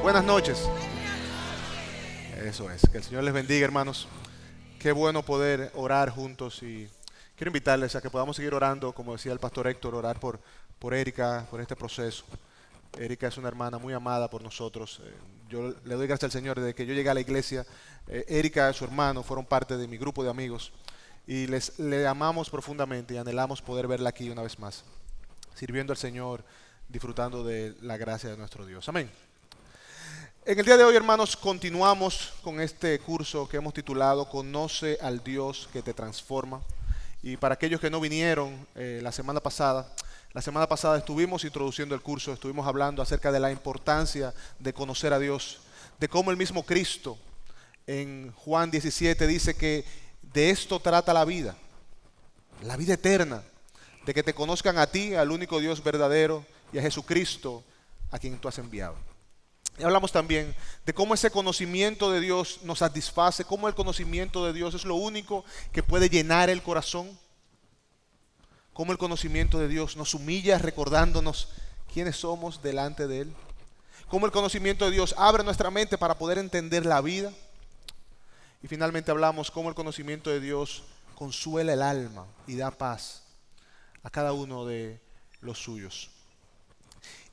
Buenas noches. Eso es. Que el Señor les bendiga, hermanos. Qué bueno poder orar juntos y quiero invitarles a que podamos seguir orando, como decía el pastor Héctor, orar por Erika, por este proceso. Erika es una hermana muy amada por nosotros. Yo le doy gracias al Señor desde que yo llegué a la iglesia. Erika y su hermano fueron parte de mi grupo de amigos y le amamos profundamente y anhelamos poder verla aquí una vez más, sirviendo al Señor, disfrutando de la gracia de nuestro Dios. Amén. En el día de hoy, hermanos, continuamos con este curso que hemos titulado Conoce al Dios que te transforma. Y para aquellos que no vinieron la semana pasada estuvimos introduciendo el curso, estuvimos hablando acerca de la importancia de conocer a Dios, de cómo el mismo Cristo en Juan 17 dice que de esto trata la vida eterna, de que te conozcan a ti, al único Dios verdadero, y a Jesucristo, a quien tú has enviado. Y hablamos también de cómo ese conocimiento de Dios nos satisface, cómo el conocimiento de Dios es lo único que puede llenar el corazón, cómo el conocimiento de Dios nos humilla recordándonos quiénes somos delante de Él, cómo el conocimiento de Dios abre nuestra mente para poder entender la vida. Y finalmente hablamos cómo el conocimiento de Dios consuela el alma y da paz a cada uno de los suyos.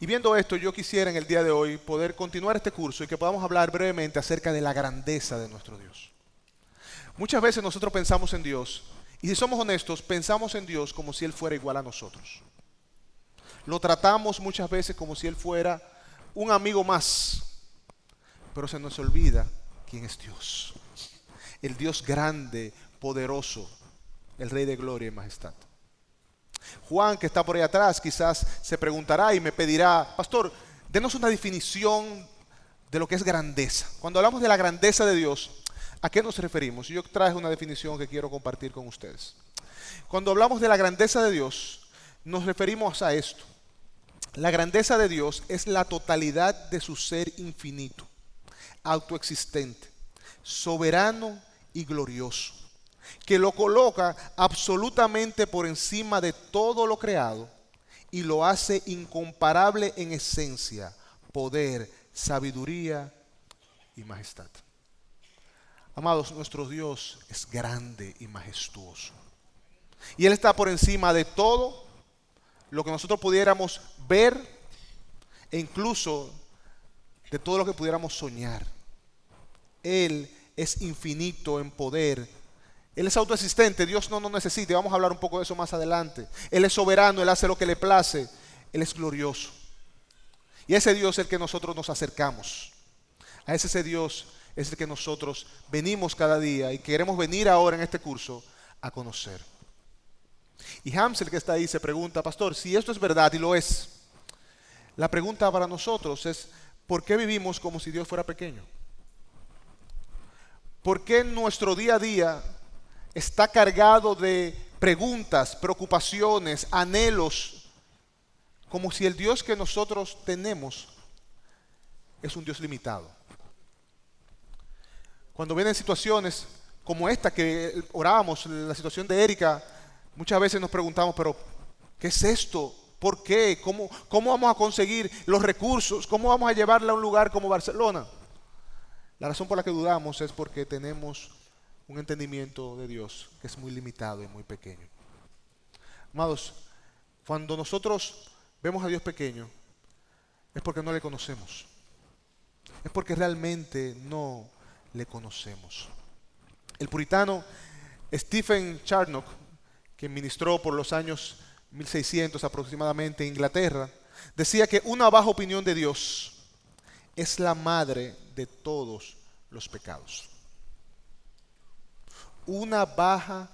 Y viendo esto, yo quisiera en el día de hoy poder continuar este curso y que podamos hablar brevemente acerca de la grandeza de nuestro Dios. Muchas veces nosotros pensamos en Dios, y si somos honestos, pensamos en Dios como si Él fuera igual a nosotros. Lo tratamos muchas veces como si Él fuera un amigo más, pero se nos olvida quién es Dios. El Dios grande, poderoso, el Rey de gloria y majestad. Juan, que está por ahí atrás, quizás se preguntará y me pedirá: pastor, denos una definición de lo que es grandeza. Cuando hablamos de la grandeza de Dios, ¿a qué nos referimos? Yo traje una definición que quiero compartir con ustedes. Cuando hablamos de la grandeza de Dios, nos referimos a esto. La grandeza de Dios es la totalidad de su ser infinito, autoexistente, soberano y glorioso, que lo coloca absolutamente por encima de todo lo creado y lo hace incomparable en esencia, poder, sabiduría y majestad. Amados, nuestro Dios es grande y majestuoso. Y Él está por encima de todo lo que nosotros pudiéramos ver e incluso de todo lo que pudiéramos soñar. Él es infinito en poder. Él es autoexistente, Dios no nos necesita, y vamos a hablar un poco de eso más adelante. Él es soberano, Él hace lo que le place, Él es glorioso. Y a ese Dios es el que nosotros nos acercamos. A ese Dios es el que nosotros venimos cada día y queremos venir ahora en este curso a conocer. Y Hamsel, que está ahí, se pregunta: pastor, si esto es verdad, y lo es, la pregunta para nosotros es: ¿por qué vivimos como si Dios fuera pequeño? ¿Por qué nuestro día a día está cargado de preguntas, preocupaciones, anhelos, como si el Dios que nosotros tenemos es un Dios limitado? Cuando vienen situaciones como esta que orábamos, la situación de Erika, muchas veces nos preguntamos: pero ¿qué es esto? ¿Por qué? ¿Cómo vamos a conseguir los recursos? ¿Cómo vamos a llevarla a un lugar como Barcelona? La razón por la que dudamos es porque tenemos un entendimiento de Dios que es muy limitado y muy pequeño. Amados, cuando nosotros vemos a Dios pequeño, es porque no le conocemos. Es porque realmente no le conocemos. El puritano Stephen Charnock, que ministró por los años 1600 aproximadamente en Inglaterra, decía que una baja opinión de Dios es la madre de todos los pecados. Una baja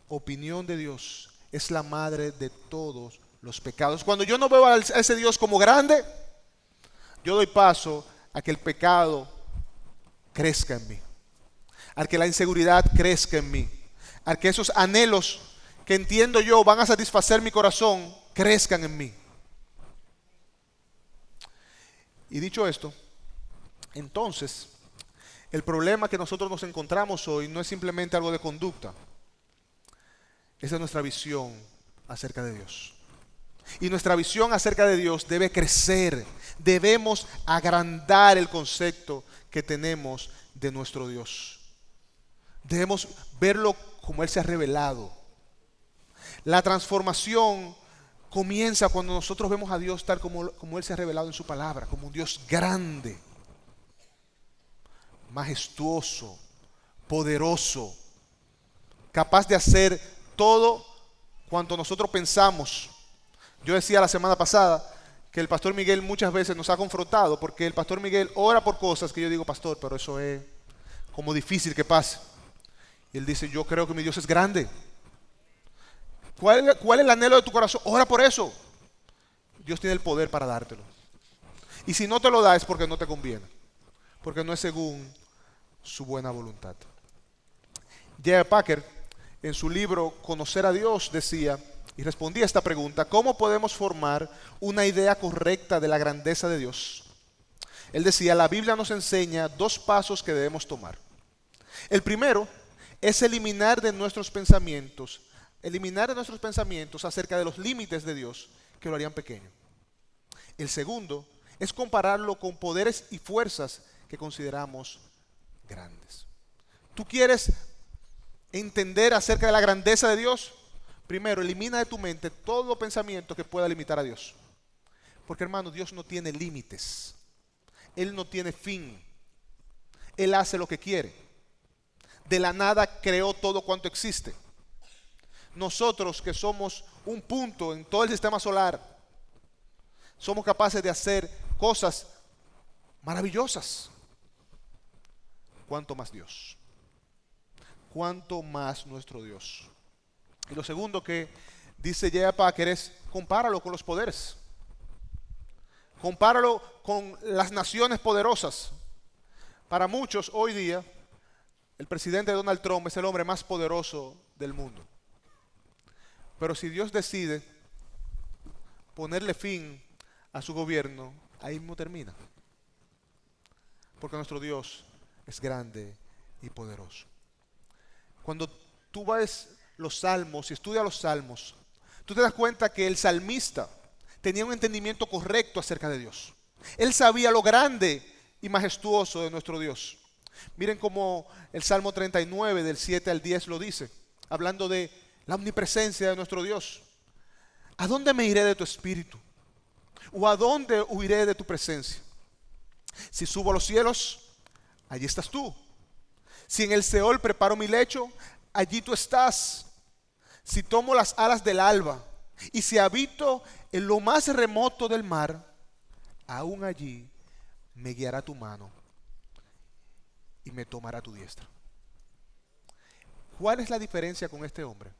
opinión de Dios es la madre de todos los pecados. Cuando yo no veo a ese Dios como grande, yo doy paso a que el pecado crezca en mí, a que la inseguridad crezca en mí, a que esos anhelos que entiendo yo van a satisfacer mi corazón crezcan en mí. Y dicho esto, entonces, el problema que nosotros nos encontramos hoy no es simplemente algo de conducta. Esa es nuestra visión acerca de Dios. Y nuestra visión acerca de Dios debe crecer, debemos agrandar el concepto que tenemos de nuestro Dios. Debemos verlo como Él se ha revelado. La transformación comienza cuando nosotros vemos a Dios tal como Él se ha revelado en su palabra, como un Dios grande, majestuoso, poderoso, capaz de hacer todo cuanto nosotros pensamos. Yo decía la semana pasada que el pastor Miguel muchas veces nos ha confrontado porque el pastor Miguel ora por cosas que yo digo, pastor, pero eso es como difícil que pase. Y él dice, yo creo que mi Dios es grande. ¿Cuál es el anhelo de tu corazón? Ora por eso. Dios tiene el poder para dártelo. Y si no te lo da es porque no te conviene, porque no es según su buena voluntad. J.I. Packer, en su libro Conocer a Dios, decía y respondía a esta pregunta: ¿cómo podemos formar una idea correcta de la grandeza de Dios? Él decía, la Biblia nos enseña 2 pasos que debemos tomar. El primero es eliminar de nuestros pensamientos acerca de los límites de Dios que lo harían pequeño. El segundo es compararlo con poderes y fuerzas que consideramos grandes. ¿Tú quieres entender acerca de la grandeza de Dios? Primero, elimina de tu mente todo pensamiento que pueda limitar a Dios. Porque, hermano, Dios no tiene límites. Él no tiene fin. Él hace lo que quiere. De la nada creó todo cuanto existe. Nosotros, que somos un punto en todo el sistema solar, somos capaces de hacer cosas maravillosas. ¿Cuánto más Dios? ¿Cuánto más nuestro Dios? Y lo segundo que dice J.I. Packer es: compáralo con los poderes. Compáralo con las naciones poderosas. Para muchos hoy día, el presidente Donald Trump es el hombre más poderoso del mundo. Pero si Dios decide ponerle fin a su gobierno, ahí mismo termina. Porque nuestro Dios es grande y poderoso. Cuando tú ves los salmos y estudias los salmos, tú te das cuenta que el salmista tenía un entendimiento correcto acerca de Dios. Él sabía lo grande y majestuoso de nuestro Dios. Miren cómo el Salmo 39 del 7 al 10 lo dice, hablando de la omnipresencia de nuestro Dios. ¿A dónde me iré de tu espíritu? ¿O a dónde huiré de tu presencia? Si subo a los cielos, allí estás tú. Si en el Seol preparo mi lecho, allí tú estás. Si tomo las alas del alba y si habito en lo más remoto del mar, aún allí me guiará tu mano y me tomará tu diestra. ¿Cuál es la diferencia con este hombre?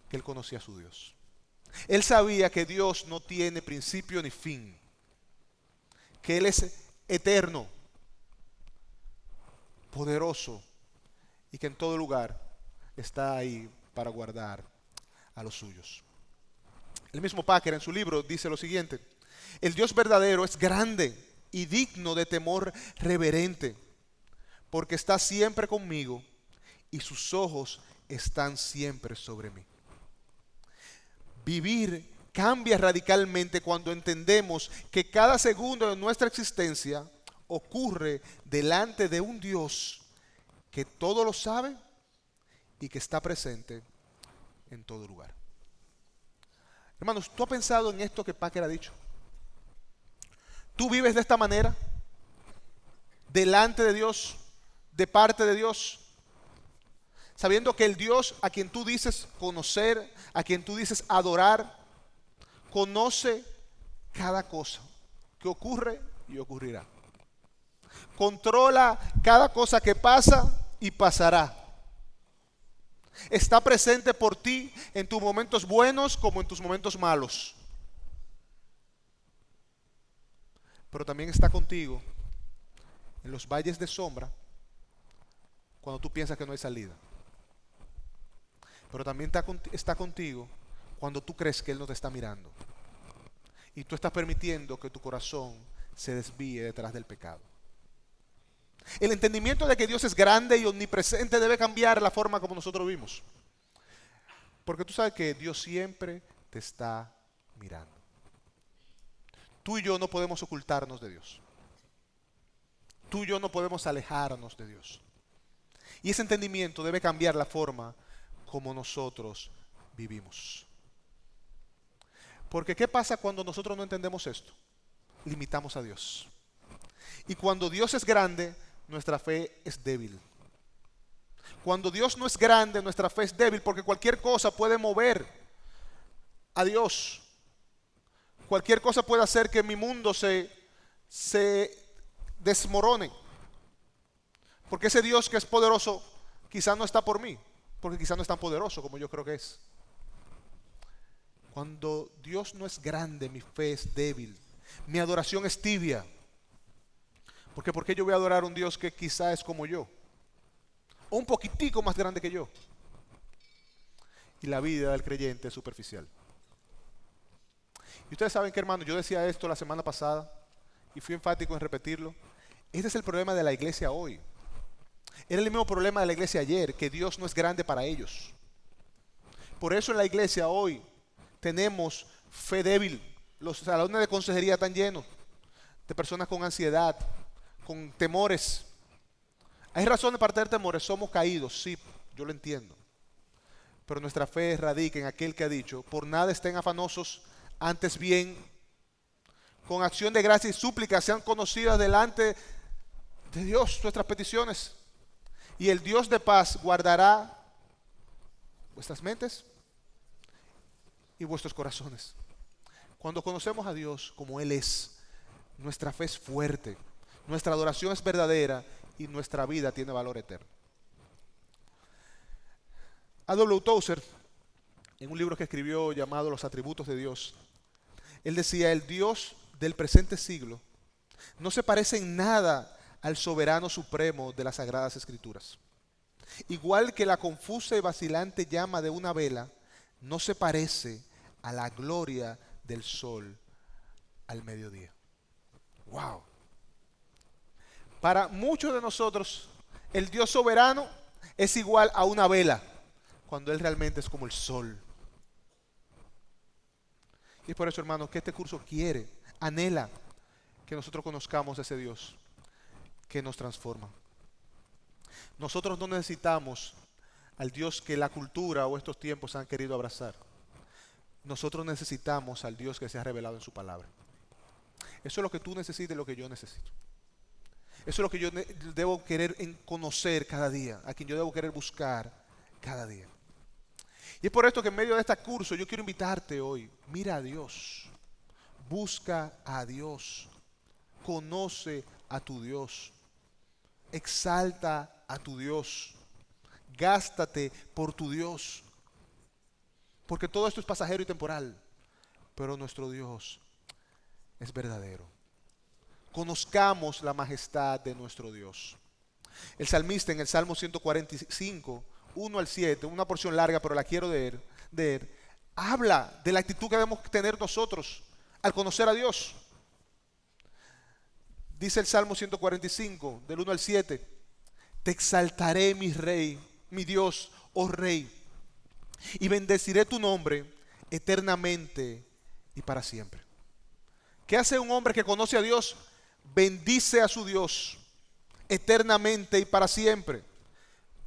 Que él conocía a su Dios. Él sabía que Dios no tiene principio ni fin, que Él es eterno, poderoso y que en todo lugar está ahí para guardar a los suyos. El mismo Packer en su libro dice lo siguiente: el Dios verdadero es grande y digno de temor reverente, porque está siempre conmigo y sus ojos están siempre sobre mí. Vivir cambia radicalmente cuando entendemos que cada segundo de nuestra existencia ocurre delante de un Dios que todo lo sabe y que está presente en todo lugar. Hermanos, ¿tú has pensado en esto que Packer ha dicho? ¿Tú vives de esta manera? Delante de Dios, de parte de Dios, sabiendo que el Dios a quien tú dices conocer, a quien tú dices adorar, conoce cada cosa que ocurre y ocurrirá. Controla cada cosa que pasa y pasará. Está presente por ti en tus momentos buenos como en tus momentos malos. Pero también está contigo en los valles de sombra cuando tú piensas que no hay salida. Pero también está contigo cuando tú crees que Él no te está mirando. Y tú estás permitiendo que tu corazón se desvíe detrás del pecado. El entendimiento de que Dios es grande y omnipresente debe cambiar la forma como nosotros vivimos. Porque tú sabes que Dios siempre te está mirando. Tú y yo no podemos ocultarnos de Dios. Tú y yo no podemos alejarnos de Dios. Y ese entendimiento debe cambiar la forma como nosotros vivimos. Porque ¿qué pasa cuando nosotros no entendemos esto? Limitamos a Dios. Y cuando Dios es grande, nuestra fe es débil. Cuando Dios no es grande, nuestra fe es débil porque cualquier cosa puede mover a Dios. Cualquier cosa puede hacer que mi mundo se desmorone. Porque ese Dios que es poderoso quizás no está por mí, porque quizás no es tan poderoso como yo creo que es. Cuando Dios no es grande, mi fe es débil. Mi adoración es tibia. Porque ¿por qué yo voy a adorar a un Dios que quizá es como yo? O un poquitico más grande que yo. Y la vida del creyente es superficial. Y ustedes saben que, hermano, yo decía esto la semana pasada y fui enfático en repetirlo. Este es el problema de la iglesia hoy. Era el mismo problema de la iglesia ayer, que Dios no es grande para ellos. Por eso en la iglesia hoy tenemos fe débil. Los salones de consejería están llenos de personas con ansiedad, con temores. Hay razones para tener temores, somos caídos, sí, yo lo entiendo. Pero nuestra fe radica en aquel que ha dicho, por nada estén afanosos, antes bien, con acción de gracia y súplica sean conocidas delante de Dios nuestras peticiones. Y el Dios de paz guardará vuestras mentes y vuestros corazones. Cuando conocemos a Dios como Él es, nuestra fe es fuerte, nuestra adoración es verdadera y nuestra vida tiene valor eterno. A.W. Tozer, en un libro que escribió llamado Los atributos de Dios, él decía, el Dios del presente siglo no se parece en nada al soberano supremo de las Sagradas Escrituras. Igual que la confusa y vacilante llama de una vela no se parece a la gloria del sol al mediodía. ¡Wow! Para muchos de nosotros, el Dios soberano es igual a una vela, cuando Él realmente es como el sol. Y es por eso, hermanos, que este curso quiere, anhela que nosotros conozcamos a ese Dios que nos transforma. Nosotros no necesitamos al Dios que la cultura o estos tiempos han querido abrazar. Nosotros necesitamos al Dios que se ha revelado en su palabra. Eso es lo que tú necesitas y lo que yo necesito. Eso es lo que yo debo querer conocer cada día, a quien yo debo querer buscar cada día. Y es por esto que en medio de este curso yo quiero invitarte hoy. Mira a Dios, busca a Dios, conoce a tu Dios, exalta a tu Dios, gástate por tu Dios. Porque todo esto es pasajero y temporal, pero nuestro Dios es verdadero. Conozcamos la majestad de nuestro Dios. El salmista en el Salmo 145, 1 al 7, una porción larga, pero la quiero leer, habla de la actitud que debemos tener nosotros al conocer a Dios. Dice el Salmo 145, del 1 al 7, te exaltaré, mi Rey, mi Dios, oh Rey, y bendeciré tu nombre eternamente y para siempre. ¿Qué hace un hombre que conoce a Dios? Bendice a su Dios eternamente y para siempre.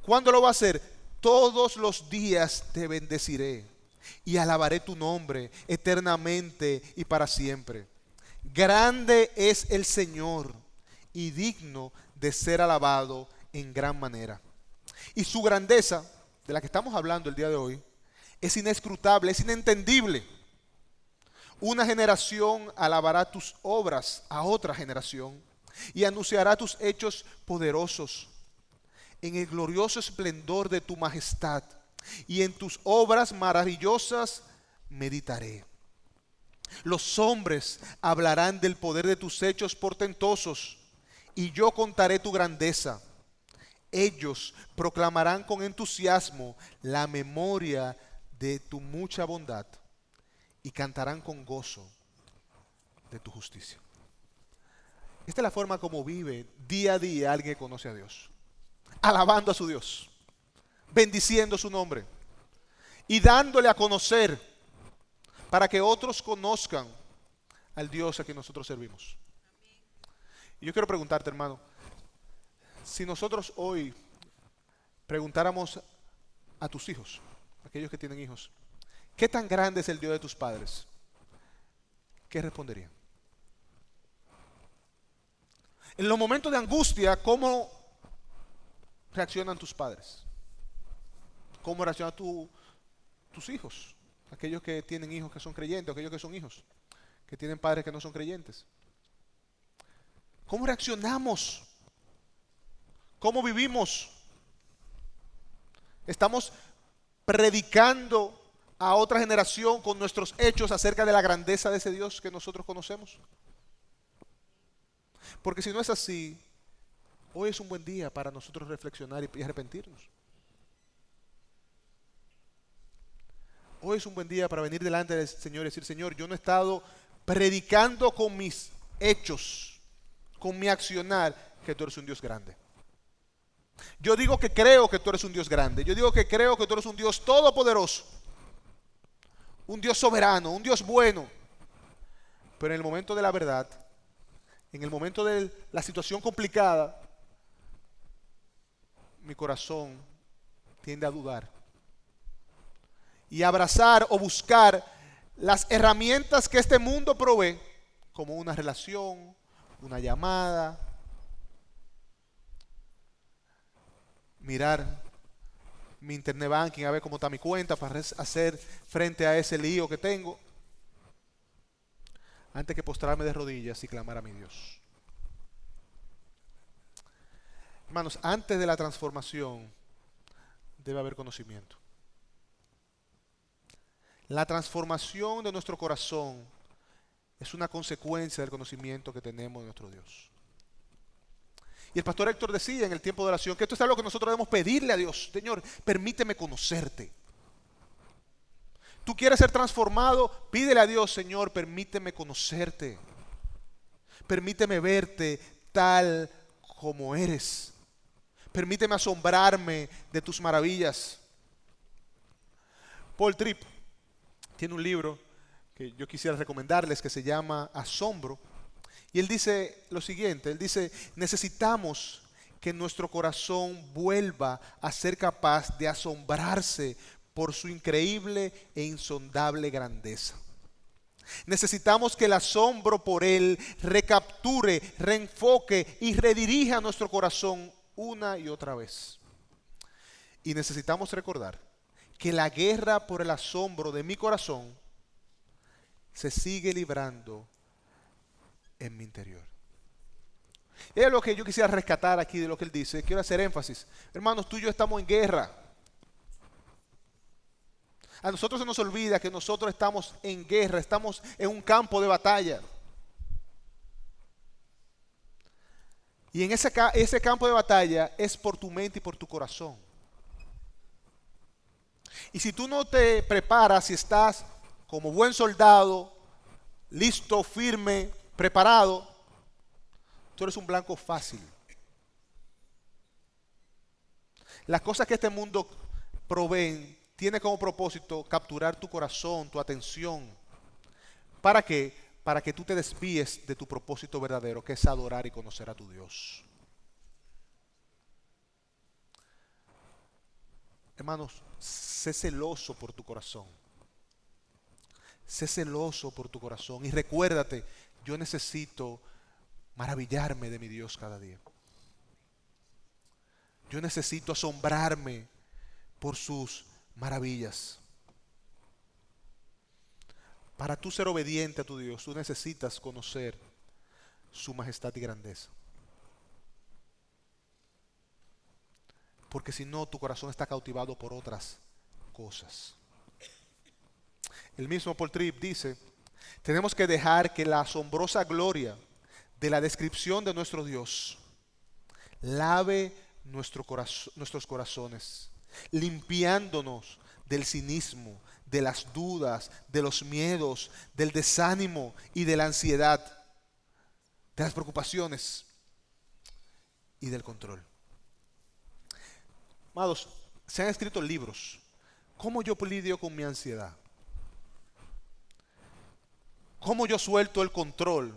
¿Cuándo lo va a hacer? Todos los días te bendeciré y alabaré tu nombre eternamente y para siempre. Grande es el Señor y digno de ser alabado en gran manera. Y su grandeza, de la que estamos hablando el día de hoy, es inescrutable, es inentendible. Una generación alabará tus obras a otra generación y anunciará tus hechos poderosos. En el glorioso esplendor de tu majestad y en tus obras maravillosas meditaré. Los hombres hablarán del poder de tus hechos portentosos y yo contaré tu grandeza. Ellos proclamarán con entusiasmo la memoria de tu mucha bondad y cantarán con gozo de tu justicia. Esta es la forma como vive día a día alguien que conoce a Dios. Alabando a su Dios, bendiciendo su nombre y dándole a conocer para que otros conozcan al Dios a quien nosotros servimos. Y yo quiero preguntarte, hermano, si nosotros hoy preguntáramos a tus hijos, aquellos que tienen hijos, ¿qué tan grande es el Dios de tus padres? ¿Qué responderían? En los momentos de angustia, ¿cómo reaccionan tus padres? ¿Cómo reaccionan tus hijos? Aquellos que tienen hijos que son creyentes, aquellos que son hijos que tienen padres que no son creyentes. ¿Cómo reaccionamos? ¿Cómo vivimos? ¿Estamos predicando a otra generación con nuestros hechos acerca de la grandeza de ese Dios que nosotros conocemos? Porque si no es así, hoy es un buen día para nosotros reflexionar y arrepentirnos. Hoy es un buen día para venir delante del Señor y decir: Señor, yo no he estado predicando con mis hechos, con mi accionar, que tú eres un Dios grande. Yo digo que creo que tú eres un Dios grande. Yo digo que creo que tú eres un Dios todopoderoso, un Dios soberano, un Dios bueno. Pero en el momento de la verdad, en el momento de la situación complicada, mi corazón tiende a dudar y abrazar o buscar las herramientas que este mundo provee, como una relación, una llamada, mirar mi internet banking a ver cómo está mi cuenta para hacer frente a ese lío que tengo, antes que postrarme de rodillas y clamar a mi Dios. Hermanos, antes de la transformación debe haber conocimiento. La transformación de nuestro corazón es una consecuencia del conocimiento que tenemos de nuestro Dios. Y el pastor Héctor decía en el tiempo de oración que esto es algo que nosotros debemos pedirle a Dios: Señor, permíteme conocerte. Tú quieres ser transformado, pídele a Dios: Señor, permíteme conocerte. Permíteme verte tal como eres. Permíteme asombrarme de tus maravillas. Paul Tripp tiene un libro que yo quisiera recomendarles que se llama Asombro. Y él dice lo siguiente, él dice: necesitamos que nuestro corazón vuelva a ser capaz de asombrarse por su increíble e insondable grandeza. Necesitamos que el asombro por Él recapture, reenfoque y redirija nuestro corazón una y otra vez. Y necesitamos recordar que la guerra por el asombro de mi corazón se sigue librando en mi interior. Es lo que yo quisiera rescatar aquí de lo que él dice. Quiero hacer énfasis. Hermanos, tú y yo estamos en guerra. A nosotros se nos olvida que nosotros estamos en guerra, estamos en un campo de batalla. Y en ese campo de batalla es por tu mente y por tu corazón. Y si tú no te preparas, si estás como buen soldado, listo, firme, preparado, tú eres un blanco fácil. Las cosas que este mundo provee tiene como propósito capturar tu corazón, tu atención. ¿Para qué? Para que tú te desvíes de tu propósito verdadero, que es adorar y conocer a tu Dios. Hermanos, sé celoso por tu corazón. Sé celoso por tu corazón. Y recuérdate, yo necesito maravillarme de mi Dios cada día. Yo necesito asombrarme por sus maravillas. Para tú ser obediente a tu Dios, tú necesitas conocer su majestad y grandeza. Porque si no, tu corazón está cautivado por otras cosas. El mismo Paul Tripp dice: tenemos que dejar que la asombrosa gloria de la descripción de nuestro Dios lave nuestros corazones, limpiándonos del cinismo, de las dudas, de los miedos, del desánimo y de la ansiedad, de las preocupaciones y del control. Amados, se han escrito libros. ¿Cómo yo lidio con mi ansiedad? ¿Cómo yo suelto el control?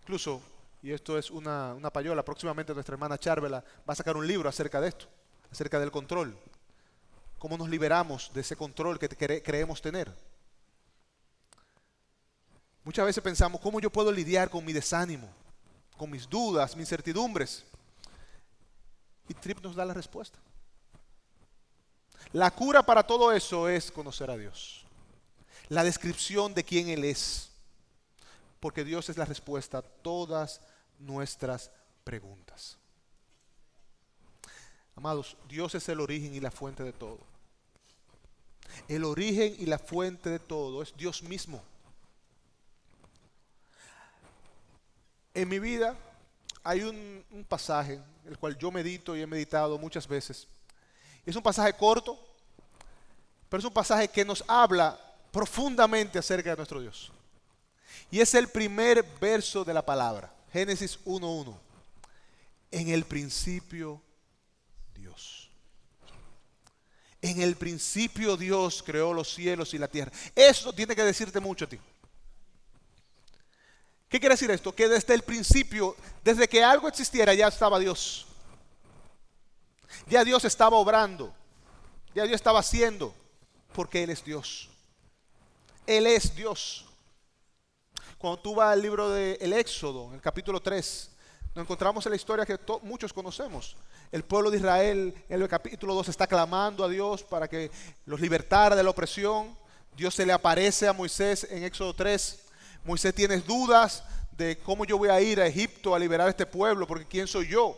Incluso, y esto es una payola, próximamente nuestra hermana Charvela va a sacar un libro acerca de esto, acerca del control. ¿Cómo nos liberamos de ese control que creemos tener? Muchas veces pensamos, ¿cómo yo puedo lidiar con mi desánimo, con mis dudas, mis incertidumbres? Y Tripp nos da la respuesta. La cura para todo eso es conocer a Dios. La descripción de quién Él es. Porque Dios es la respuesta a todas nuestras preguntas. Amados, Dios es el origen y la fuente de todo. El origen y la fuente de todo es Dios mismo. En mi vida hay un pasaje, el cual yo medito y he meditado muchas veces. Es un pasaje corto, pero es un pasaje que nos habla profundamente acerca de nuestro Dios. Y es el primer verso de la palabra, Génesis 1:1. En el principio, Dios. En el principio Dios creó los cielos y la tierra. Eso tiene que decirte mucho a ti. ¿Qué quiere decir esto? Que desde el principio, desde que algo existiera, ya estaba Dios. Ya Dios estaba obrando. Ya Dios estaba haciendo. Porque Él es Dios. Él es Dios. Cuando tú vas al libro del Éxodo, en el capítulo 3, nos encontramos en la historia que muchos conocemos. El pueblo de Israel en el capítulo 2 está clamando a Dios para que los libertara de la opresión. Dios se le aparece a Moisés en Éxodo 3. Moisés tiene dudas de cómo yo voy a ir a Egipto a liberar a este pueblo, porque ¿quién soy yo?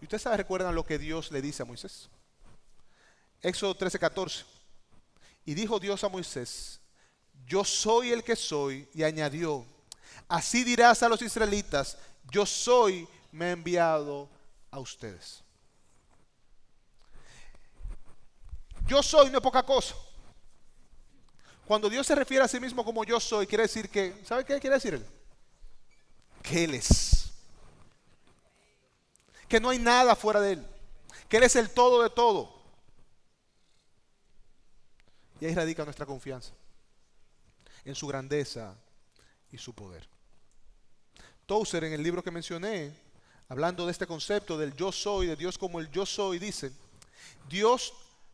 Y ustedes recuerdan lo que Dios le dice a Moisés. Éxodo 13:14. Y dijo Dios a Moisés: yo soy el que soy, y añadió: así dirás a los israelitas, yo soy, me he enviado a ustedes. Yo soy no es poca cosa. Cuando Dios se refiere a sí mismo como yo soy, quiere decir que, ¿sabe qué quiere decir Él? Que Él es. Que no hay nada fuera de Él. Que Él es el todo de todo. Y ahí radica nuestra confianza. En su grandeza y su poder. Tozer, en el libro que mencioné, hablando de este concepto del yo soy, de Dios como el yo soy, dice: Dios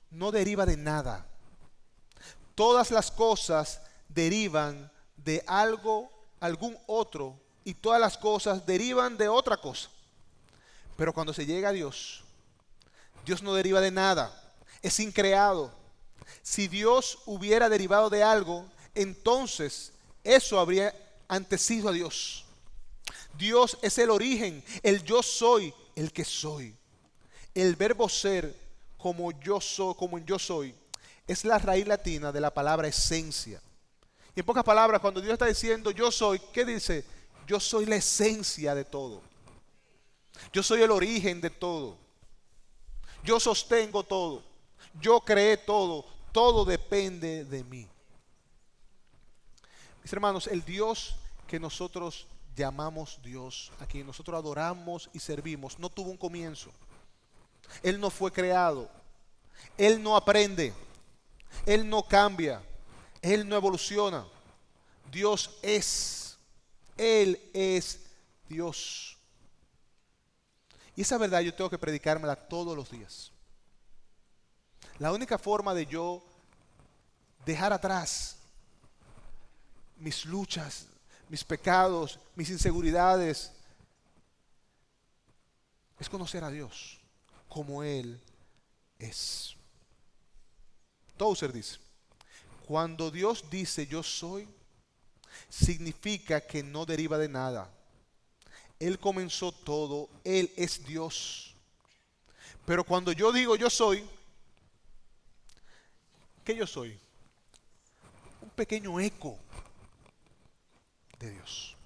no deriva de nada. Todas las cosas derivan de algo, algún otro, y todas las cosas derivan de otra cosa. Pero cuando se llega a Dios, Dios no deriva de nada, es increado. Si Dios hubiera derivado de algo, entonces eso habría antecedido a Dios. Dios es el origen, el yo soy, el que soy. El verbo ser, como yo soy, como en yo soy, es la raíz latina de la palabra esencia. Y en pocas palabras, cuando Dios está diciendo yo soy, ¿qué dice? Yo soy la esencia de todo. Yo soy el origen de todo. Yo sostengo todo. Yo creé todo. Todo depende de mí. Mis hermanos, el Dios que nosotros llamamos Dios, a quien nosotros adoramos y servimos, no tuvo un comienzo. Él no fue creado. Él no aprende. Él no cambia. Él no evoluciona. Dios es. Él es Dios. Y esa verdad yo tengo que predicármela todos los días. La única forma de yo dejar atrás mis luchas, mis pecados, mis inseguridades, es conocer a Dios como Él es. Tozer dice: cuando Dios dice yo soy, significa que no deriva de nada. Él comenzó todo, Él es Dios. Pero cuando yo digo yo soy, ¿qué yo soy? Un pequeño eco de Dios.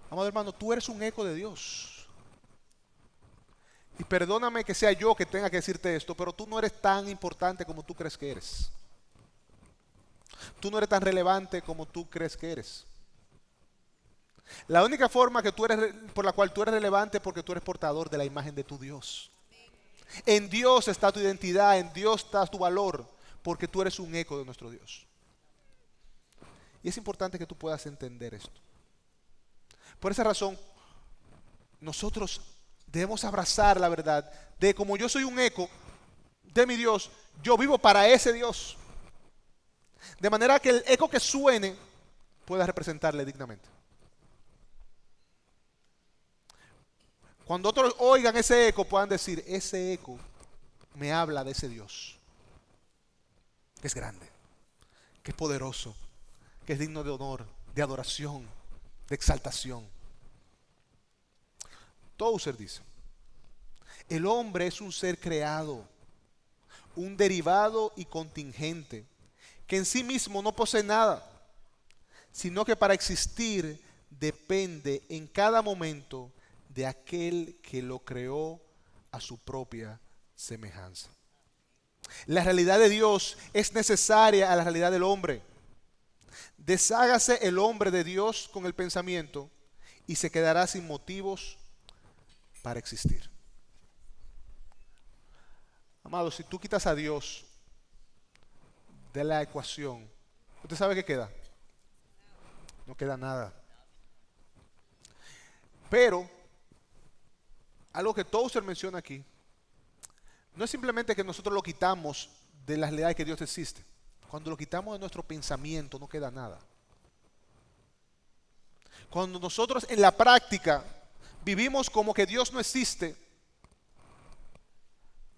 Amado hermano, tú eres un eco de Dios. Y perdóname que sea yo que tenga que decirte esto, pero tú no eres tan importante como tú crees que eres. Tú no eres tan relevante como tú crees que eres. La única forma que por la cual tú eres relevante es porque tú eres portador de la imagen de tu Dios. En Dios está tu identidad, en Dios está tu valor, porque tú eres un eco de nuestro Dios. Y es importante que tú puedas entender esto. Por esa razón, nosotros debemos abrazar la verdad de como yo soy un eco de mi Dios, yo vivo para ese Dios. De manera que el eco que suene pueda representarle dignamente. Cuando otros oigan ese eco, puedan decir, ese eco me habla de ese Dios, que es grande, que es poderoso, que es digno de honor, de adoración, de exaltación. Tozer dice, el hombre es un ser creado, un derivado y contingente, que en sí mismo no posee nada, sino que para existir depende en cada momento de aquel que lo creó a su propia semejanza. La realidad de Dios es necesaria a la realidad del hombre. Deshágase el hombre de Dios con el pensamiento y se quedará sin motivos para existir. Amados, si tú quitas a Dios de la ecuación, ¿usted sabe qué queda? No queda nada. Pero algo que Tozer menciona aquí no es simplemente que nosotros lo quitamos de la realidad de que Dios existe. Cuando lo quitamos de nuestro pensamiento no queda nada. Cuando nosotros en la práctica vivimos como que Dios no existe,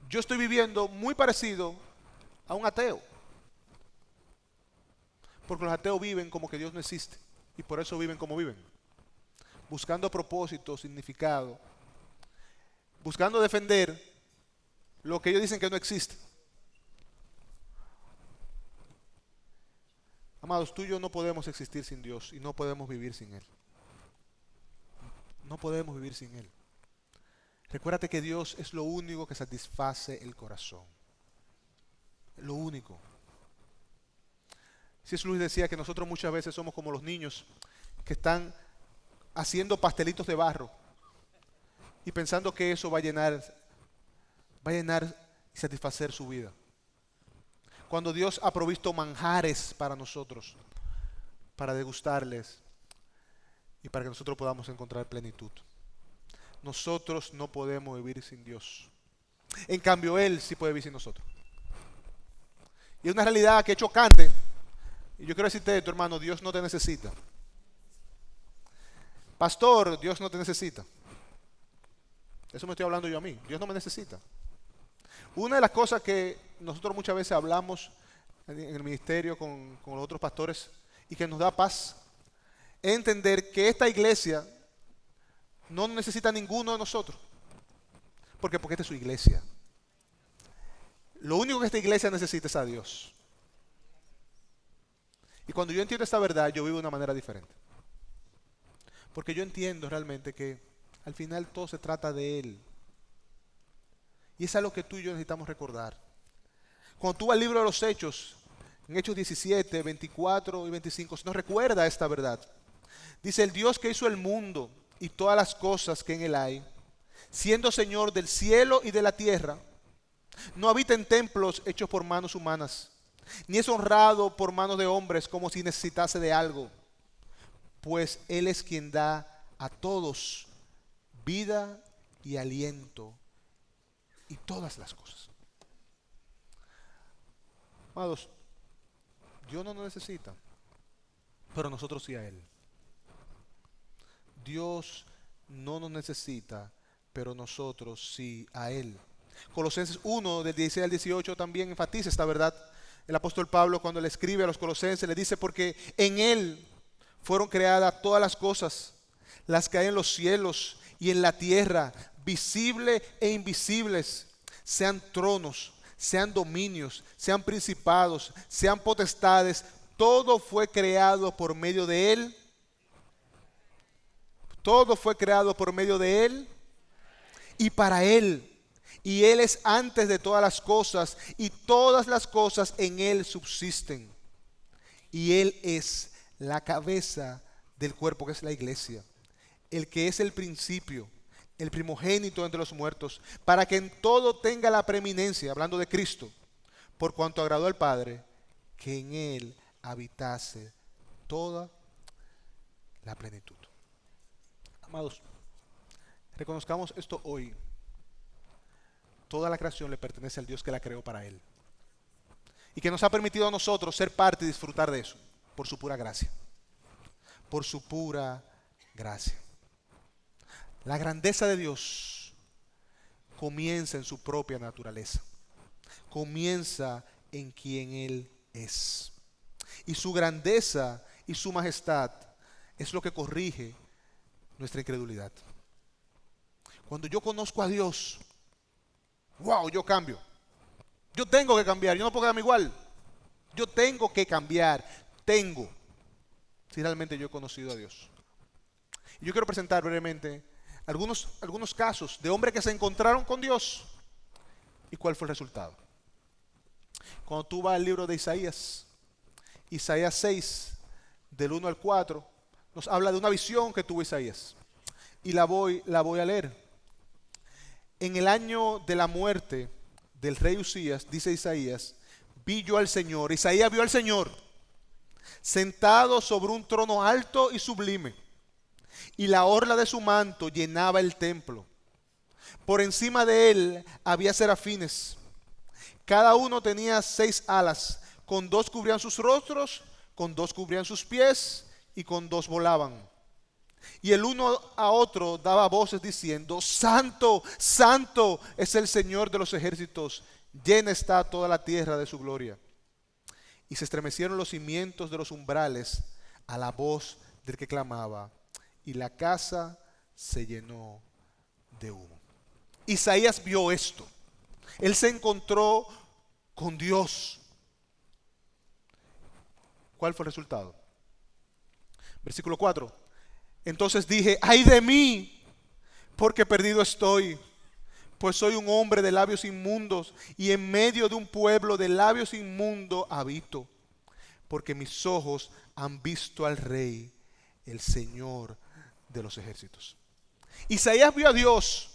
yo estoy viviendo muy parecido a un ateo. Porque los ateos viven como que Dios no existe. Y por eso viven como viven. Buscando propósito, significado. Buscando defender lo que ellos dicen que no existe. Amados, tú y yo no podemos existir sin Dios y no podemos vivir sin Él. No podemos vivir sin Él. Recuérdate que Dios es lo único que satisface el corazón. Lo único. C.S. Lewis decía que nosotros muchas veces somos como los niños que están haciendo pastelitos de barro y pensando que eso va a llenar y satisfacer su vida. Cuando Dios ha provisto manjares para nosotros, para degustarles y para que nosotros podamos encontrar plenitud. Nosotros no podemos vivir sin Dios. En cambio, Él sí puede vivir sin nosotros. Y es una realidad que es chocante. Y yo quiero decirte esto, hermano, Dios no te necesita. Pastor, Dios no te necesita. Eso me estoy hablando yo a mí. Dios no me necesita. Una de las cosas que nosotros muchas veces hablamos en el ministerio con los otros pastores y que nos da paz es entender que esta iglesia no necesita a ninguno de nosotros. Porque esta es su iglesia. Lo único que esta iglesia necesita es a Dios. Y cuando yo entiendo esta verdad, yo vivo de una manera diferente. Porque yo entiendo realmente que al final todo se trata de Él. Y es algo que tú y yo necesitamos recordar. Cuando tú vas al libro de los Hechos, en Hechos 17, 24 y 25, se nos recuerda esta verdad. Dice, el Dios que hizo el mundo y todas las cosas que en él hay, siendo Señor del cielo y de la tierra, no habita en templos hechos por manos humanas, ni es honrado por manos de hombres como si necesitase de algo, pues Él es quien da a todos vida y aliento y todas las cosas. Amados, Dios no nos necesita, pero nosotros sí a Él. Dios no nos necesita, pero nosotros sí a Él. Colosenses 1, del 16 al 18 también enfatiza esta verdad. El apóstol Pablo, cuando le escribe a los colosenses, le dice, porque en Él fueron creadas todas las cosas, las que hay en los cielos y en la tierra, visibles e invisibles, sean tronos, sean dominios, sean principados, sean potestades, todo fue creado por medio de Él. Todo fue creado por medio de Él y para Él. Y Él es antes de todas las cosas y todas las cosas en Él subsisten. Y Él es la cabeza del cuerpo que es la iglesia. El que es el principio, el primogénito entre los muertos, para que en todo tenga la preeminencia, hablando de Cristo, por cuanto agradó al Padre, que en Él habitase toda la plenitud. Amados, reconozcamos esto hoy. Toda la creación le pertenece al Dios que la creó para Él. Y que nos ha permitido a nosotros ser parte y disfrutar de eso. Por su pura gracia. Por su pura gracia. La grandeza de Dios comienza en su propia naturaleza. Comienza en quien Él es. Y su grandeza y su majestad es lo que corrige nuestra incredulidad. Cuando yo conozco a Dios, wow, yo cambio. Yo tengo que cambiar, yo no puedo quedarme igual. Yo tengo que cambiar, si realmente yo he conocido a Dios. Y yo quiero presentar brevemente algunos casos de hombres que se encontraron con Dios y cuál fue el resultado. Cuando tú vas al libro de Isaías 6, del 1 al 4, nos habla de una visión que tuvo Isaías. Y la voy a leer. En el año de la muerte del rey Usías, dice Isaías, vi yo al Señor. Isaías vio al Señor sentado sobre un trono alto y sublime, y la orla de su manto llenaba el templo. Por encima de él había serafines. Cada uno tenía 6 alas, con 2 cubrían sus rostros, con 2 cubrían sus pies, y con 2 volaban. Y el uno a otro daba voces diciendo: Santo, santo es el Señor de los ejércitos, llena está toda la tierra de su gloria. Y se estremecieron los cimientos de los umbrales a la voz del que clamaba, y la casa se llenó de humo. Isaías vio esto. Él se encontró con Dios. ¿Cuál fue el resultado? Versículo 4. Entonces dije: ay de mí, porque perdido estoy, pues soy un hombre de labios inmundos, y en medio de un pueblo de labios inmundos habito, porque mis ojos han visto al Rey, el Señor de los ejércitos. Isaías vio a Dios.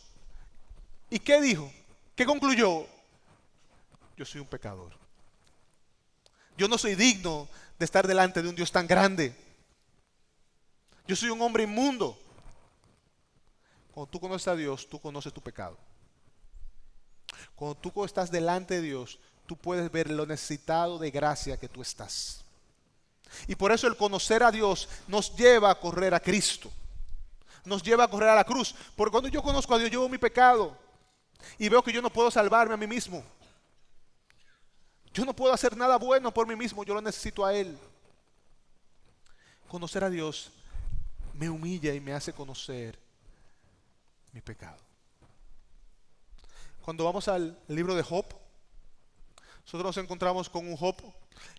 ¿Y qué dijo? ¿Qué concluyó? Yo soy un pecador. Yo no soy digno de estar delante de un Dios tan grande. Yo soy un hombre inmundo. Cuando tú conoces a Dios, tú conoces tu pecado. Cuando tú estás delante de Dios, tú puedes ver lo necesitado de gracia que tú estás. Y por eso el conocer a Dios nos lleva a correr a Cristo. Nos lleva a correr a la cruz. Porque cuando yo conozco a Dios, yo veo mi pecado y veo que yo no puedo salvarme a mí mismo. Yo no puedo hacer nada bueno por mí mismo, yo lo necesito a Él. Conocer a Dios me humilla y me hace conocer mi pecado. Cuando vamos al libro de Job, nosotros nos encontramos con un Job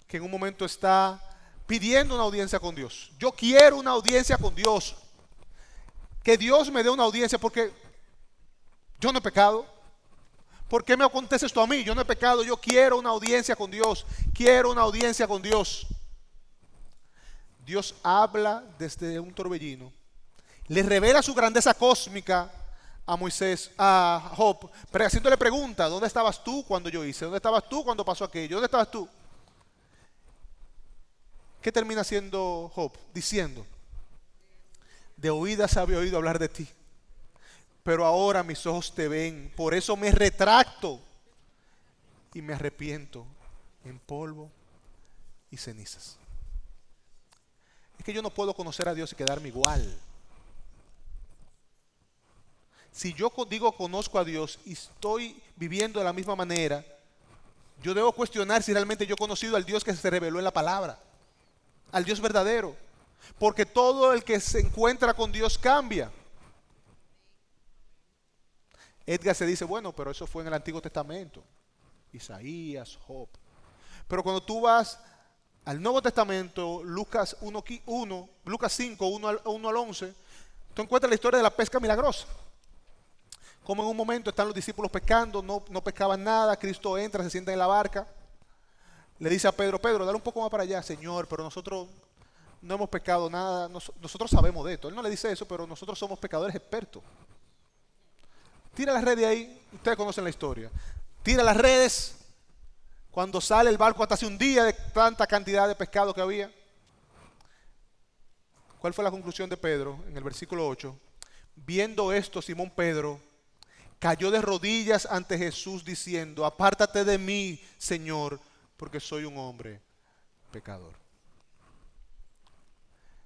que en un momento está pidiendo una audiencia con Dios. Yo quiero una audiencia con Dios. Que Dios me dé una audiencia porque yo no he pecado. ¿Por qué me acontece esto a mí? Yo no he pecado, yo quiero una audiencia con Dios. Quiero una audiencia con Dios. Dios habla desde un torbellino. Le revela su grandeza cósmica a Moisés, a Job, haciéndole pregunta: ¿dónde estabas tú cuando yo hice? ¿Dónde estabas tú cuando pasó aquello? ¿Dónde estabas tú? ¿Qué termina haciendo Job? Diciendo: de oídas había oído hablar de ti, pero ahora mis ojos te ven, por eso me retracto y me arrepiento en polvo y cenizas. Es que yo no puedo conocer a Dios y quedarme igual. Si yo digo conozco a Dios y estoy viviendo de la misma manera, yo debo cuestionar si realmente yo he conocido al Dios que se reveló en la palabra, al Dios verdadero. Porque todo el que se encuentra con Dios cambia. Edgar se dice: bueno, pero eso fue en el Antiguo Testamento, Isaías, Job. Pero cuando tú vas al Nuevo Testamento, Lucas 5, 1 al 11, tú encuentras la historia de la pesca milagrosa. Como en un momento están los discípulos pescando, no pescaban nada, Cristo entra, se sienta en la barca, le dice a Pedro: Pedro, dale un poco más para allá, Señor, pero nosotros no hemos pecado nada, nosotros sabemos de esto. Él no le dice eso, pero nosotros somos pecadores expertos. Tira las redes ahí, ustedes conocen la historia. Tira las redes, cuando sale el barco hasta hace un día de tanta cantidad de pescado que había. ¿Cuál fue la conclusión de Pedro en el versículo 8? Viendo esto, Simón Pedro cayó de rodillas ante Jesús diciendo, apártate de mí, Señor, porque soy un hombre pecador.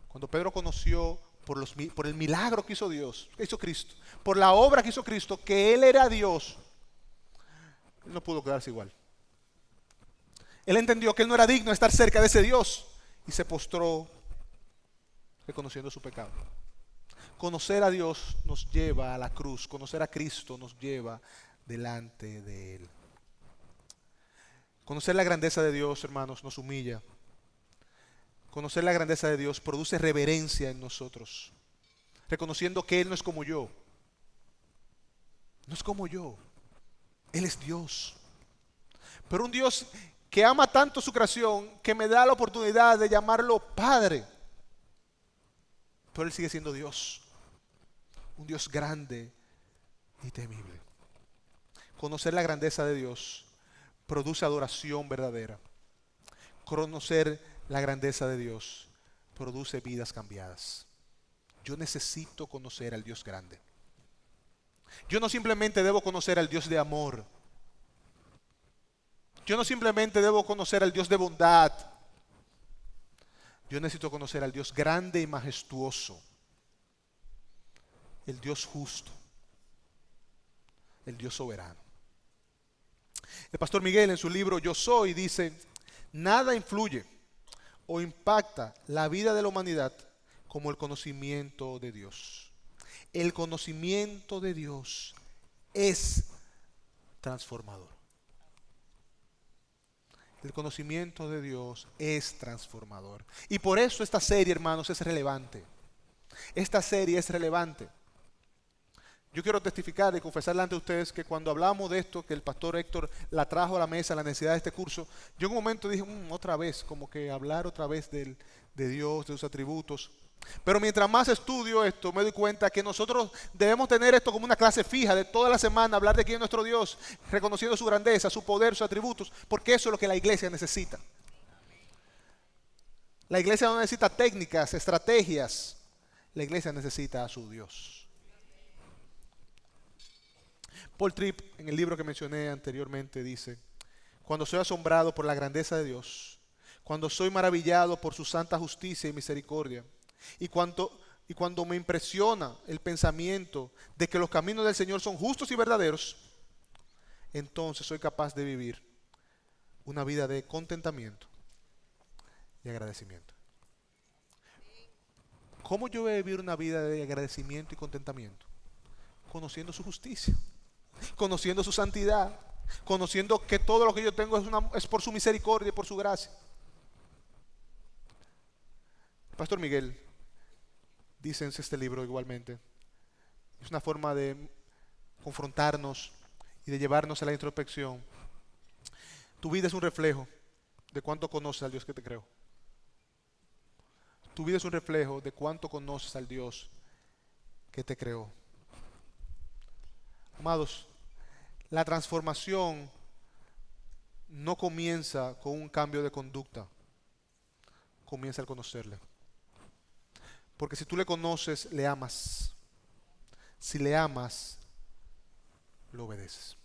Cuando Pedro conoció por el milagro que hizo Dios, que hizo Cristo, por la obra que hizo Cristo, que Él era Dios, Él no pudo quedarse igual. Él entendió que Él no era digno de estar cerca de ese Dios y se postró reconociendo su pecado. Conocer a Dios nos lleva a la cruz, conocer a Cristo nos lleva delante de Él. Conocer la grandeza de Dios, hermanos, nos humilla. Conocer la grandeza de Dios produce reverencia en nosotros, reconociendo que Él no es como yo. No es como yo. Él es Dios. Pero un Dios que ama tanto su creación que me da la oportunidad de llamarlo Padre. Pero Él sigue siendo Dios. Un Dios grande y temible. Conocer la grandeza de Dios produce adoración verdadera. Conocer la grandeza de Dios produce vidas cambiadas. Yo necesito conocer al Dios grande. Yo no simplemente debo conocer al Dios de amor. Yo no simplemente debo conocer al Dios de bondad. Yo necesito conocer al Dios grande y majestuoso. El Dios justo. El Dios soberano. El pastor Miguel en su libro Yo Soy dice, nada influye o impacta la vida de la humanidad como el conocimiento de Dios. El conocimiento de Dios es transformador. El conocimiento de Dios es transformador. Y por eso esta serie, hermanos, es relevante. Esta serie es relevante. Yo quiero testificar y confesarle ante ustedes que cuando hablamos de esto, que el pastor Héctor la trajo a la mesa, la necesidad de este curso, yo en un momento dije, otra vez, como que hablar otra vez de Dios, de sus atributos. Pero mientras más estudio esto, me doy cuenta que nosotros debemos tener esto como una clase fija de toda la semana, hablar de quién es nuestro Dios, reconociendo su grandeza, su poder, sus atributos, porque eso es lo que la iglesia necesita. La iglesia no necesita técnicas, estrategias, la iglesia necesita a su Dios. Paul Tripp, en el libro que mencioné anteriormente, dice, cuando soy asombrado por la grandeza de Dios, cuando soy maravillado por su santa justicia y misericordia, y cuando me impresiona el pensamiento de que los caminos del Señor son justos y verdaderos, entonces soy capaz de vivir una vida de contentamiento y agradecimiento. ¿Cómo yo voy a vivir una vida de agradecimiento y contentamiento? Conociendo su justicia, conociendo su santidad, conociendo que todo lo que yo tengo es por su misericordia y por su gracia. El pastor Miguel dice en este libro igualmente, es una forma de confrontarnos y de llevarnos a la introspección. Tu vida es un reflejo de cuánto conoces al Dios que te creó. Tu vida es un reflejo de cuánto conoces al Dios que te creó. Amados, la transformación no comienza con un cambio de conducta, comienza al conocerle. Porque si tú le conoces, le amas. Si le amas, lo obedeces.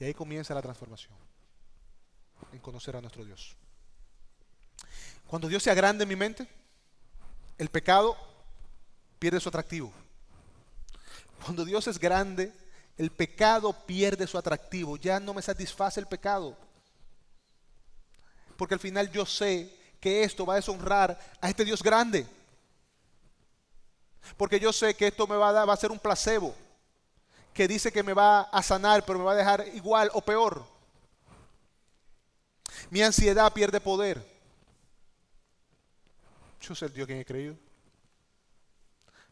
Y ahí comienza la transformación, en conocer a nuestro Dios. Cuando Dios se agranda en mi mente, el pecado pierde su atractivo. Cuando Dios es grande, el pecado pierde su atractivo. Ya no me satisface el pecado. Porque al final yo sé que esto va a deshonrar a este Dios grande. Porque yo sé que esto me va a ser un placebo. Que dice que me va a sanar, pero me va a dejar igual o peor. Mi ansiedad pierde poder. Yo sé el Dios en quien he creído.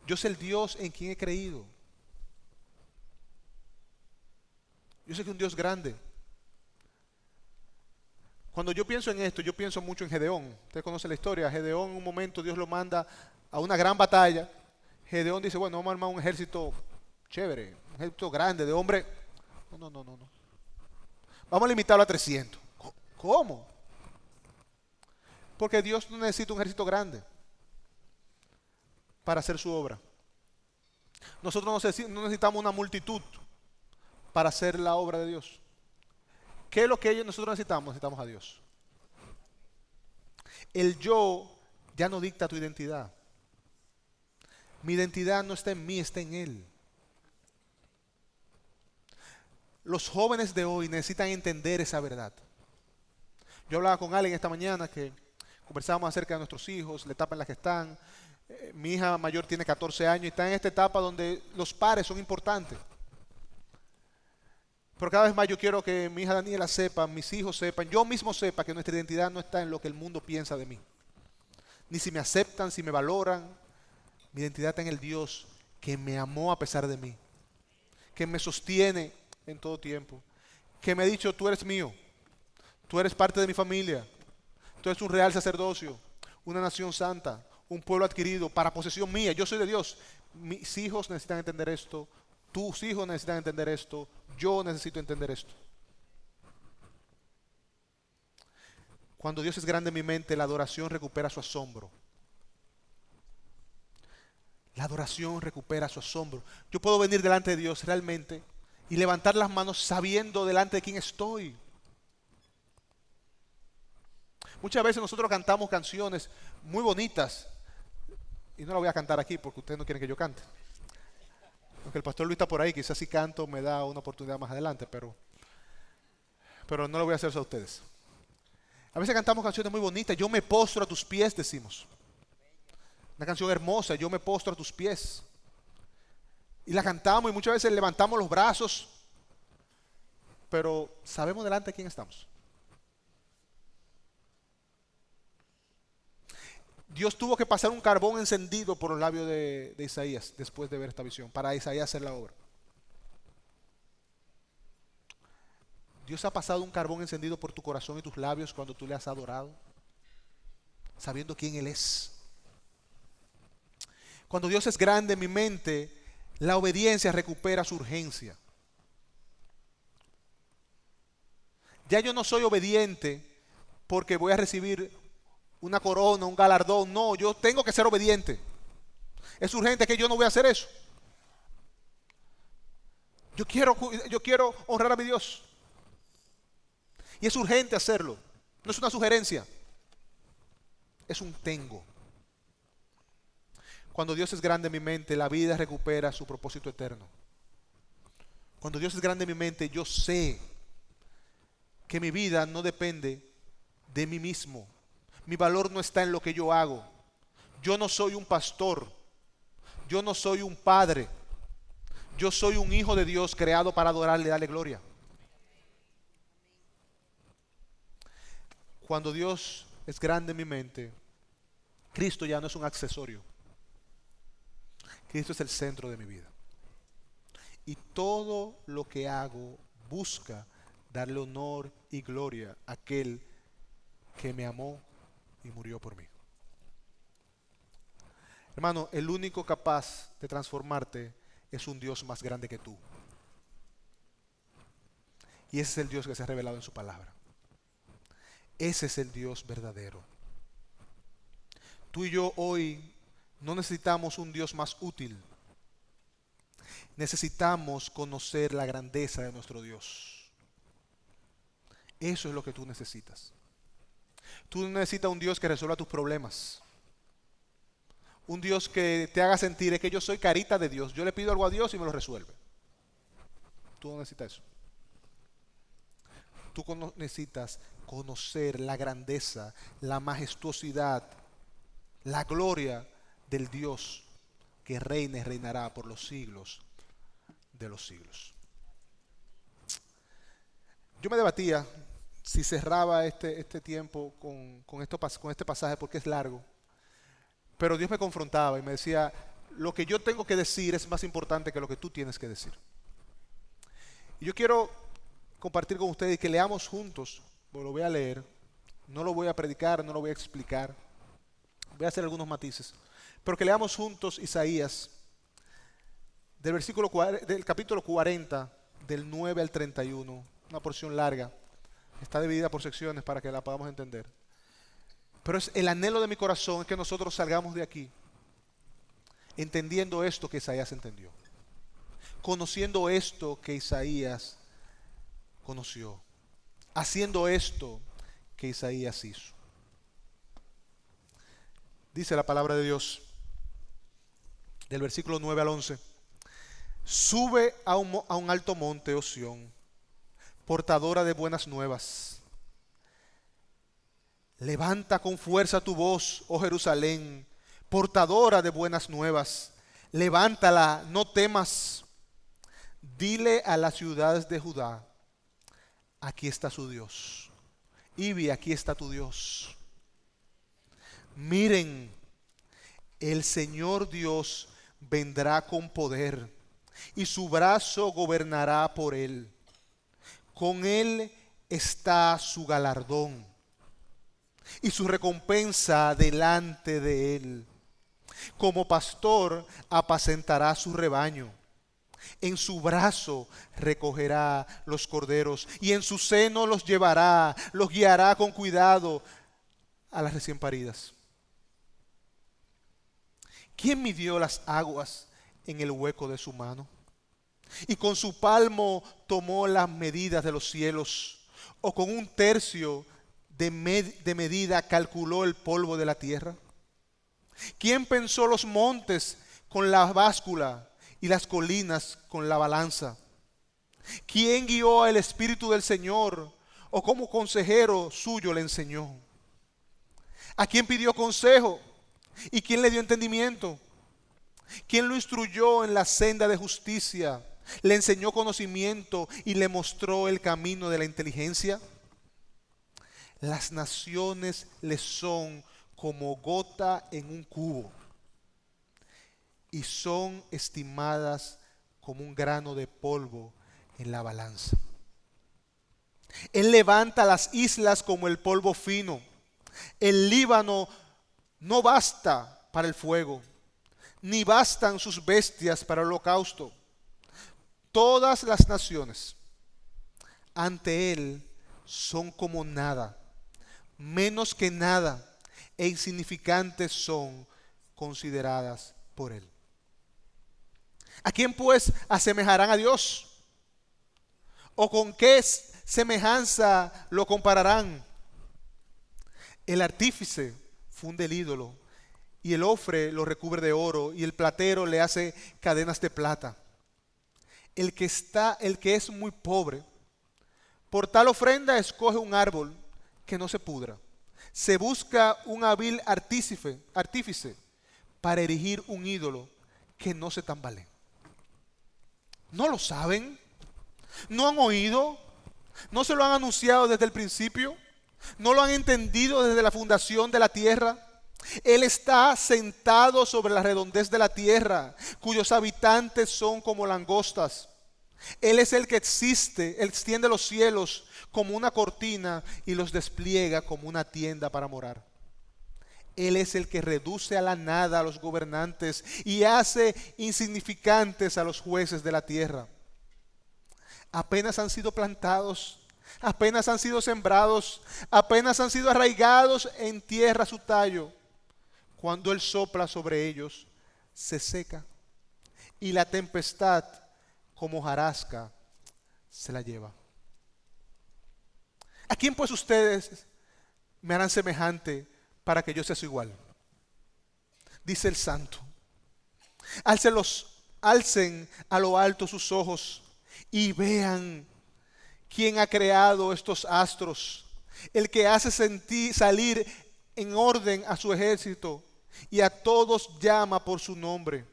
Yo sé el Dios en quien he creído. Yo sé que es un Dios grande. Cuando yo pienso en esto, yo pienso mucho en Gedeón. Usted conoce la historia. Gedeón en un momento Dios lo manda a una gran batalla. Gedeón dice, bueno, vamos a armar un ejército chévere, un ejército grande de hombres. No. Vamos a limitarlo a 300. ¿Cómo? Porque Dios no necesita un ejército grande para hacer su obra. Nosotros no necesitamos una multitud para hacer la obra de Dios. ¿Qué es lo que nosotros necesitamos? Necesitamos a Dios. El yo ya no dicta tu identidad. Mi identidad no está en mí, está en Él. Los jóvenes de hoy necesitan entender esa verdad. Yo hablaba con alguien esta mañana que conversábamos acerca de nuestros hijos, la etapa en la que están. Mi hija mayor tiene 14 años y está en esta etapa donde los pares son importantes. Pero cada vez más yo quiero que mi hija Daniela sepa, mis hijos sepan, yo mismo sepa que nuestra identidad no está en lo que el mundo piensa de mí. Ni si me aceptan, si me valoran. Mi identidad está en el Dios que me amó a pesar de mí. Que me sostiene en todo tiempo. Que me ha dicho, tú eres mío. Tú eres parte de mi familia. Tú eres un real sacerdocio. Una nación santa. Un pueblo adquirido para posesión mía. Yo soy de Dios. Mis hijos necesitan entender esto. Tus hijos necesitan entender esto. Yo necesito entender esto. Cuando Dios es grande en mi mente, la adoración recupera su asombro. La adoración recupera su asombro. Yo puedo venir delante de Dios realmente y levantar las manos sabiendo delante de quién estoy. Muchas veces nosotros cantamos canciones muy bonitas y no la voy a cantar aquí porque ustedes no quieren que yo cante. Aunque el pastor Luis está por ahí, quizás si canto me da una oportunidad más adelante, pero no lo voy a hacer eso a ustedes. A veces cantamos canciones muy bonitas. Yo me postro a tus pies, decimos. Una canción hermosa, yo me postro a tus pies. Y la cantamos y muchas veces levantamos los brazos, pero sabemos delante de quién estamos. Dios tuvo que pasar un carbón encendido por los labios de Isaías después de ver esta visión, para Isaías hacer la obra. Dios ha pasado un carbón encendido por tu corazón y tus labios cuando tú le has adorado, sabiendo quién Él es. Cuando Dios es grande en mi mente, la obediencia recupera su urgencia. Ya yo no soy obediente porque voy a recibir una corona, un galardón. No, yo tengo que ser obediente. Es urgente que yo no voy a hacer eso. Yo quiero honrar a mi Dios. Y es urgente hacerlo. No es una sugerencia. Es un tengo. Cuando Dios es grande en mi mente, la vida recupera su propósito eterno. Cuando Dios es grande en mi mente, yo sé que mi vida no depende de mí mismo. Mi valor no está en lo que yo hago. Yo no soy un pastor. Yo no soy un padre. Yo soy un hijo de Dios creado para adorarle y darle gloria. Cuando Dios es grande en mi mente, Cristo ya no es un accesorio. Cristo es el centro de mi vida. Y todo lo que hago busca darle honor y gloria a aquel que me amó y murió por mí. Hermano, el único capaz de transformarte es un Dios más grande que tú. Y ese es el Dios que se ha revelado en su palabra. Ese es el Dios verdadero. Tú y yo hoy no necesitamos un Dios más útil. Necesitamos conocer la grandeza de nuestro Dios. Eso es lo que tú necesitas. Tú no necesitas un Dios que resuelva tus problemas. Un Dios que te haga sentir es que yo soy carita de Dios. Yo le pido algo a Dios y me lo resuelve. Tú no necesitas eso. Tú necesitas conocer la grandeza, la majestuosidad, la gloria del Dios que reina y reinará por los siglos de los siglos. Yo me debatía si cerraba este tiempo con este pasaje porque es largo, pero Dios me confrontaba y me decía, lo que yo tengo que decir es más importante que lo que tú tienes que decir. Y yo quiero compartir con ustedes y que leamos juntos, lo voy a leer, no lo voy a predicar, no lo voy a explicar, voy a hacer algunos matices, pero que leamos juntos Isaías, del capítulo 40, del 9 al 31, una porción larga, está dividida por secciones para que la podamos entender. Pero es el anhelo de mi corazón es que nosotros salgamos de aquí entendiendo esto que Isaías entendió, conociendo esto que Isaías conoció, haciendo esto que Isaías hizo. Dice la palabra de Dios del versículo 9 al 11: sube a un alto monte, oh Sión, portadora de buenas nuevas. Levanta con fuerza tu voz, oh Jerusalén, portadora de buenas nuevas. Levántala, no temas. Dile a las ciudades de Judá: aquí está su Dios. Ibi, aquí está tu Dios. Miren, el Señor Dios vendrá con poder y su brazo gobernará por él. Con él está su galardón y su recompensa delante de él. Como pastor apacentará su rebaño. En su brazo recogerá los corderos y en su seno los llevará, los guiará con cuidado a las recién paridas. ¿Quién midió las aguas en el hueco de su mano? Y con su palmo tomó las medidas de los cielos, o con un tercio de medida calculó el polvo de la tierra. ¿Quién pensó los montes con la báscula y las colinas con la balanza? ¿Quién guió al Espíritu del Señor, o como consejero suyo le enseñó? ¿A quién pidió consejo? ¿Y quién le dio entendimiento? ¿Quién lo instruyó en la senda de justicia? ¿Le enseñó conocimiento y le mostró el camino de la inteligencia? Las naciones le son como gota en un cubo y son estimadas como un grano de polvo en la balanza. Él levanta las islas como el polvo fino. El Líbano no basta para el fuego, ni bastan sus bestias para el holocausto. Todas las naciones ante él son como nada, menos que nada, e insignificantes son consideradas por él. ¿A quién pues asemejarán a Dios? ¿O con qué semejanza lo compararán? El artífice funde el ídolo, y el ofre lo recubre de oro, y el platero le hace cadenas de plata. El que es muy pobre, por tal ofrenda escoge un árbol que no se pudra. Se busca un hábil artífice para erigir un ídolo que no se tambalee. ¿No lo saben? ¿No han oído? ¿No se lo han anunciado desde el principio? ¿No lo han entendido desde la fundación de la tierra? Él está sentado sobre la redondez de la tierra, cuyos habitantes son como langostas. Él es el que extiende los cielos como una cortina y los despliega como una tienda para morar. Él es el que reduce a la nada a los gobernantes y hace insignificantes a los jueces de la tierra. Apenas han sido plantados, apenas han sido sembrados, apenas han sido arraigados en tierra su tallo. Cuando él sopla sobre ellos, se seca, y la tempestad, como hojarasca, se la lleva. ¿A quién pues ustedes me harán semejante para que yo sea su igual? Dice el santo. Alcen a lo alto sus ojos y vean quién ha creado estos astros, el que hace salir en orden a su ejército y a todos llama por su nombre.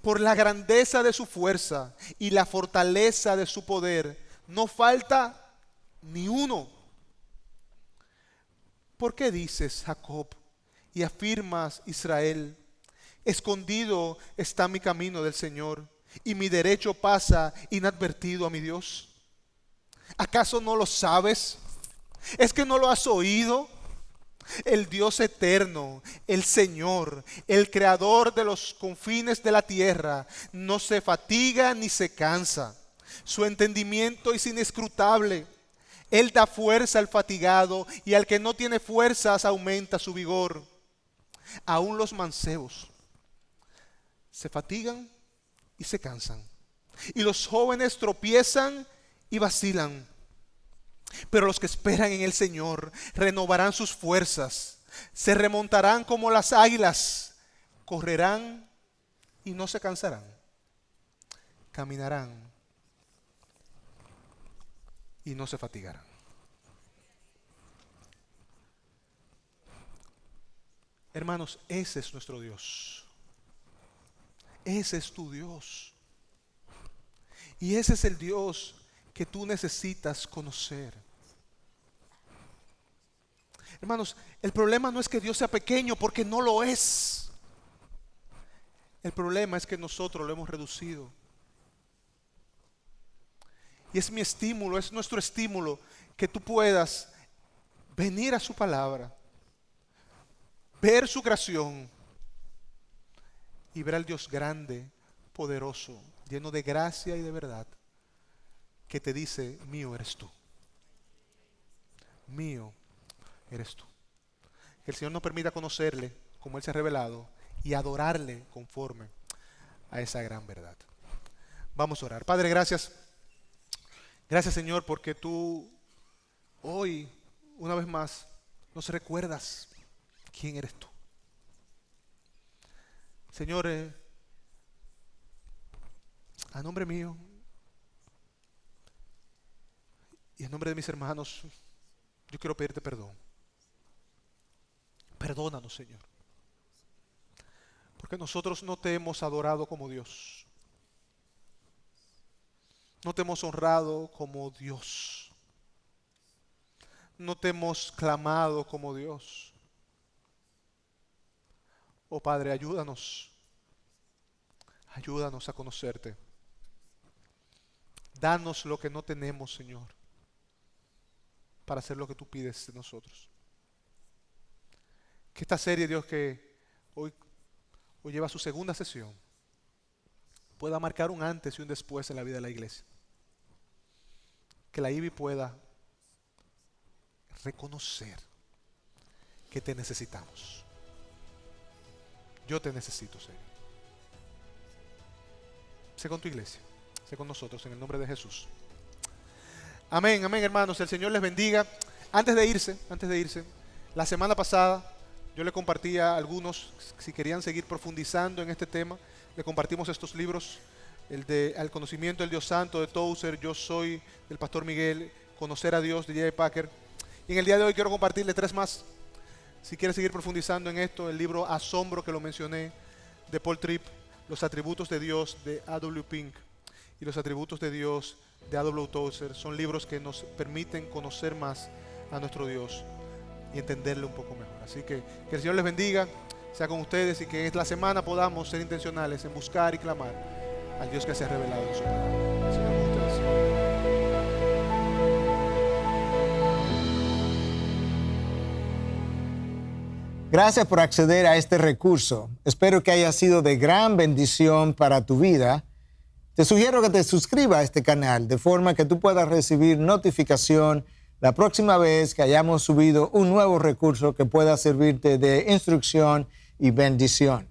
Por la grandeza de su fuerza y la fortaleza de su poder, no falta ni uno. ¿Por qué dices, Jacob, y afirmas, Israel? Escondido está mi camino del Señor, y mi derecho pasa inadvertido a mi Dios. ¿Acaso no lo sabes? ¿Es que no lo has oído? El Dios eterno, el Señor, el creador de los confines de la tierra, no se fatiga ni se cansa. Su entendimiento es inescrutable. Él da fuerza al fatigado y al que no tiene fuerzas aumenta su vigor. Aún los mancebos se fatigan y se cansan. Y los jóvenes tropiezan y vacilan. Pero los que esperan en el Señor renovarán sus fuerzas. Se remontarán como las águilas. Correrán y no se cansarán. Caminarán y no se fatigarán. Hermanos, ese es nuestro Dios. Ese es tu Dios. Y ese es el Dios que tú necesitas conocer. Hermanos, el problema no es que Dios sea pequeño, porque no lo es. El problema es que nosotros lo hemos reducido. Y es mi estímulo, es nuestro estímulo, que tú puedas venir a su palabra, ver su creación y ver al Dios grande, poderoso, lleno de gracia y de verdad, que te dice: mío eres tú. Mío eres tú. Que el Señor nos permita conocerle como Él se ha revelado y adorarle conforme a esa gran verdad. Vamos a orar. Padre, gracias. Gracias, Señor, porque tú hoy, una vez más, nos recuerdas quién eres tú. Señor, a nombre mío y en nombre de mis hermanos, yo quiero pedirte perdón. Perdónanos, Señor, porque nosotros no te hemos adorado como Dios. No te hemos honrado como Dios. No te hemos clamado como Dios. Oh Padre, ayúdanos. Ayúdanos a conocerte. Danos lo que no tenemos, Señor, para hacer lo que tú pides de nosotros. Que esta serie, Dios, que hoy lleva su segunda sesión, pueda marcar un antes y un después en la vida de la iglesia. Que la IBI pueda reconocer que te necesitamos. Yo te necesito, Señor. Sé con tu iglesia, sé con nosotros, en el nombre de Jesús. Amén, amén, hermanos. El Señor les bendiga. Antes de irse, la semana pasada yo le compartía a algunos, si querían seguir profundizando en este tema, le compartimos estos libros, el de Al conocimiento del Dios Santo de Tozer, Yo soy del Pastor Miguel, Conocer a Dios de J.I. Packer. Y en el día de hoy quiero compartirle 3 más. Si quieres seguir profundizando en esto, el libro Asombro, que lo mencioné, de Paul Tripp, Los atributos de Dios de A.W. Pink y Los atributos de Dios de A.W. Tozer, son libros que nos permiten conocer más a nuestro Dios y entenderle un poco mejor. Así que el Señor les bendiga, sea con ustedes, y que en la semana podamos ser intencionales en buscar y clamar al Dios que se ha revelado en su palabra. El Señor con ustedes. Gracias por acceder a este recurso. Espero que haya sido de gran bendición para tu vida. Te sugiero que te suscribas a este canal de forma que tú puedas recibir notificación la próxima vez que hayamos subido un nuevo recurso que pueda servirte de instrucción y bendición.